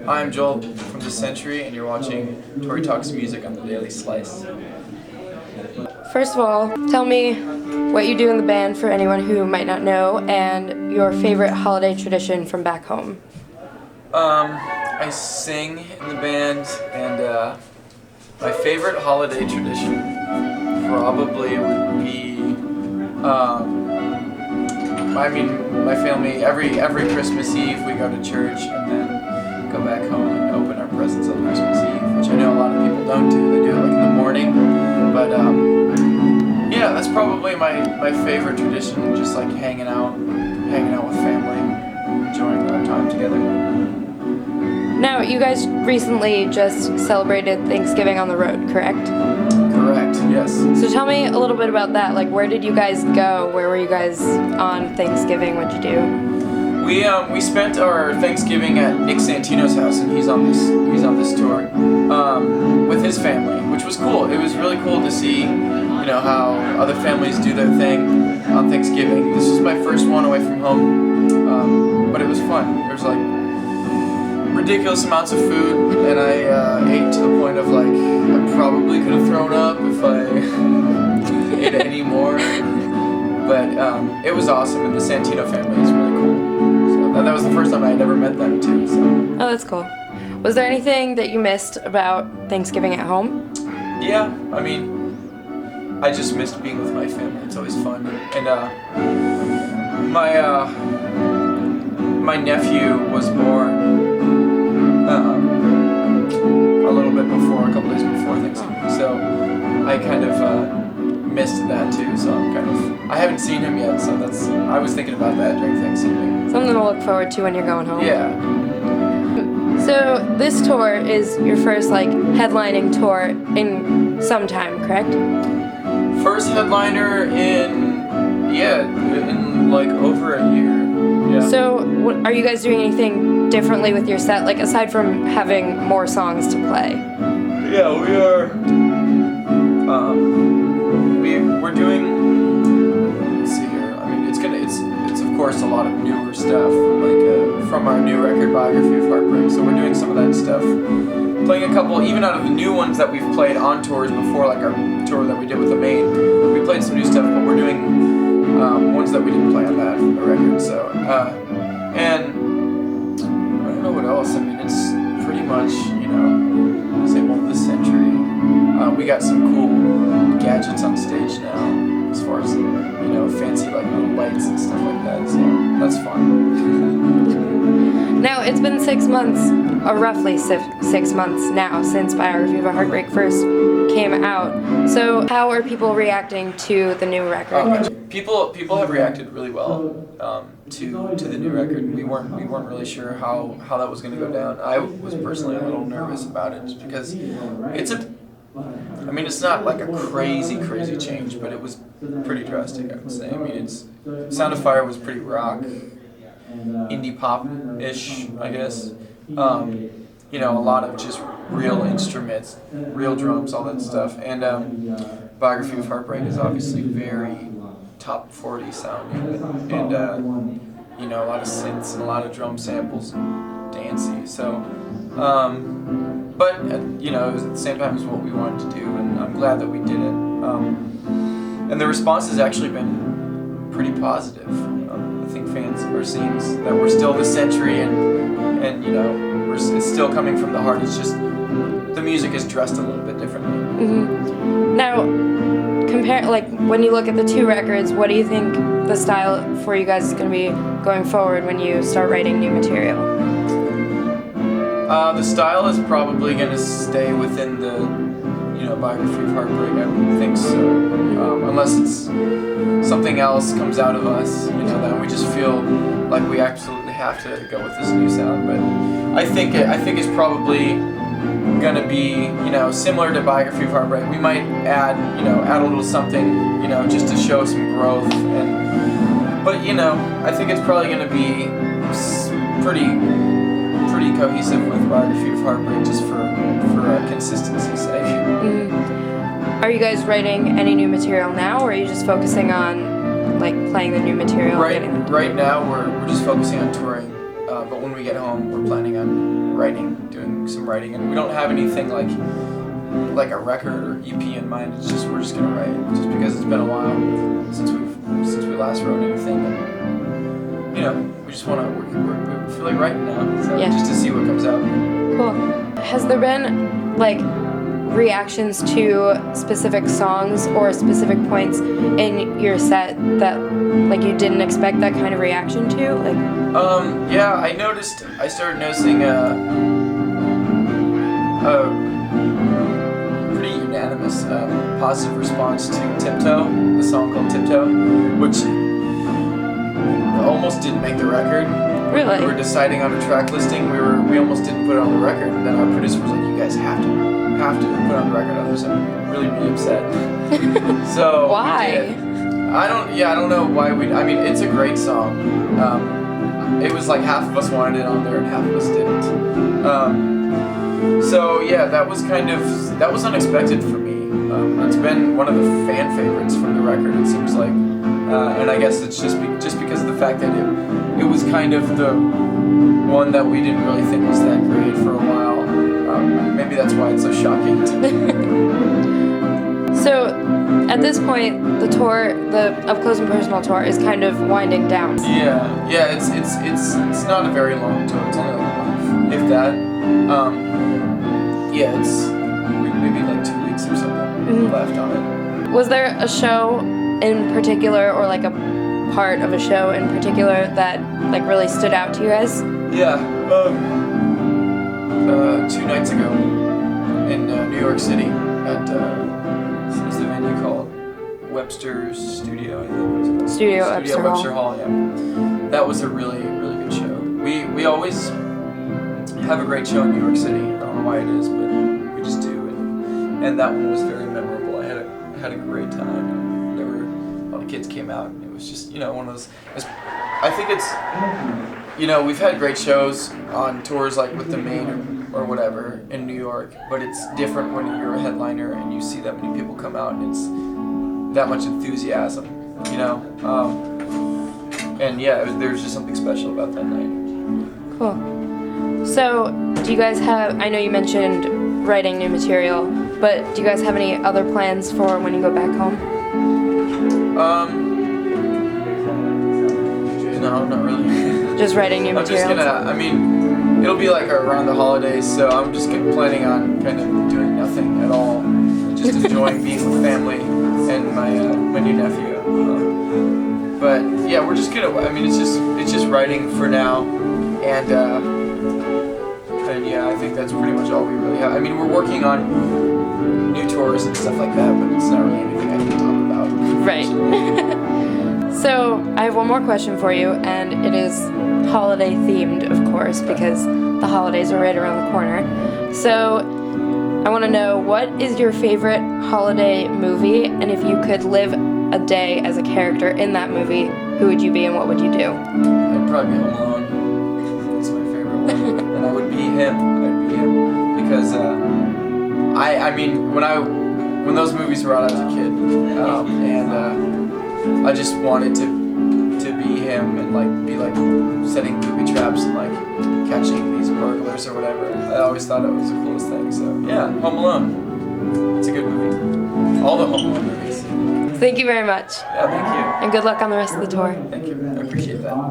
I'm Joel from The Century, and you're watching Tori Talks Music on the Daily Slice. First of all, tell me what you do in the band for anyone who might not know, and your favorite holiday tradition from back home. I sing in the band, and my favorite holiday tradition probably would be, my family, every Christmas Eve we go to church and then go back home and open our presents on Christmas Eve, which I know a lot of people don't do. They do it like in the morning, but yeah, that's probably my favorite tradition, just like hanging out with family, enjoying our time together. Now, you guys recently just celebrated Thanksgiving on the road, correct? Correct, yes. So tell me a little bit about that. Like, where did you guys go? Where were you guys on Thanksgiving? What'd you do? We spent our Thanksgiving at Nick Santino's house, and he's on this tour with his family, which was cool. It was really cool to see, how other families do their thing on Thanksgiving. This was my first one away from home, but it was fun. There was like ridiculous amounts of food, and I ate to the point of like I probably could have thrown up if I ate any more. But it was awesome, and the Santino family is really cool. So that was the first time I had ever met them too. So. Oh, that's cool. Was there anything that you missed about Thanksgiving at home? Yeah, I just missed being with my family. It's always fun, and my nephew was born a couple days before Thanksgiving, so I kind of missed that too. So I haven't seen him yet, so I was thinking about that during Thanksgiving. Something to look forward to when you're going home. Yeah. So this tour is your first headlining tour in some time, correct? First headliner in over a year. Yeah. So are you guys doing anything differently with your set, aside from having more songs to play? Yeah, we are. We're doing. Let's see here. It's of course a lot of newer stuff, from our new record, Biography of Heartbreak. So we're doing some of that stuff. Playing a couple, even out of the new ones that we've played on tours before, like our tour that we did with the Maine. We played some new stuff, but we're doing ones that we didn't play on that record. So, and I don't know what else. It's pretty much, same old This Century. We got some cool gadgets on stage now, as far as, fancy little lights and stuff like that. So that's fun. Now, it's been 6 months, roughly 6 months now, since Biography of a Heartbreak first came out. So how are people reacting to the new record? People have reacted really well to the new record. We weren't really sure how that was going to go down. I was personally a little nervous about it, just because it's not like a crazy change, but it was pretty drastic, I would say. Sound of Fire was pretty rock, indie pop-ish, I guess. A lot of just real instruments, real drums, all that stuff. And Biography of Heartbreak is obviously very top 40 sounding, and a lot of synths and a lot of drum samples, dancey. So, but it was at the same time as what we wanted to do, and I'm glad that we did it. And the response has actually been pretty positive. I think fans are seeing that we're still The Century, and it's still coming from the heart. It's just the music is dressed a little bit differently. Mm-hmm. Now, when you look at the two records, what do you think the style for you guys is going to be going forward when you start writing new material? The style is probably going to stay within the Biography of Heartbreak. I would think so, unless it's something else comes out of us, then we just feel like we absolutely have to go with this new sound. But I think it's probably gonna be similar to Biography of Heartbreak. We might add a little something just to show some growth, but I think it's probably gonna be pretty cohesive with Biography of Heartbreak, just for consistency's sake. Mm-hmm. Are you guys writing any new material now, or are you just focusing on playing the new material? Right now we're just focusing on touring, but when we get home we're planning on doing some writing, and we don't have anything like a record or EP in mind. It's just we're just gonna write, just because it's been a while since we last wrote anything, and we just want to we feel like writing now, so Yeah. just to see what comes out. Cool. Has there been like reactions to specific songs or specific points in your set that like you didn't expect that kind of reaction to? Like, yeah, I started noticing a pretty unanimous positive response to Tiptoe, the song called Tiptoe, which almost didn't make the record. Really? We were deciding on a track listing. We almost didn't put it on the record. And then our producer was like, "You guys have to put it on the record, otherwise I'm really upset." So Why? we did. I don't know why we. I mean, it's a great song. It was like half of us wanted it on there and half of us didn't. So yeah, that was unexpected for me. It's been one of the fan favorites from the record, it seems like, and I guess it's just because of the fact that it was kind of the one that we didn't really think was that great for a while. Maybe that's why it's so shocking to me. So, at this point, the tour, the Up Close and Personal tour, is kind of winding down. Yeah, it's not a very long tour. It's only like a month, if that. Yeah, it's maybe like 2 weeks or something left on it. Was there a show in particular, or like a part of a show in particular that like really stood out to you guys? Yeah, 2 nights ago in New York City at what's the venue called? Webster's Studio, I think it was. Studio Webster Hall. Yeah. That was a really good show. We always have a great show in New York City. I don't know why it is, but we just do. And that one was very memorable. I had a great time. And all the kids came out, and it was just one of those. I think it's we've had great shows on tours like with the Maine or whatever in New York, but it's different when you're a headliner and you see that many people come out and it's that much enthusiasm, and yeah, there's just something special about that night. Cool. So, do you guys have, I know you mentioned writing new material, but do you guys have any other plans for when you go back home? No, not really. Just writing new I'm just material? it'll be like around the holidays, so I'm just planning on kind of doing nothing at all. Just enjoying being with family and my new nephew. But yeah, we're just gonna, it's just writing for now, and yeah, I think that's pretty much all we really have. We're working on new tours and stuff like that, but it's not really anything I can talk about. Right. So, I have one more question for you, and it is holiday themed, of course, because the holidays are right around the corner. So, I want to know, what is your favorite holiday movie, and if you could live a day as a character in that movie, who would you be and what would you do? I'd probably be Home Alone. That's my favorite one. And I would be him. I'd be him. Because, when those movies were out, I was a kid. And I just wanted to be him and be setting booby traps and catching these burglars or whatever. I always thought it was the coolest thing. So yeah, Home Alone. It's a good movie. All the Home Alone movies. Thank you very much. Yeah, thank you. And good luck on the rest of the tour. Thank you. I appreciate that.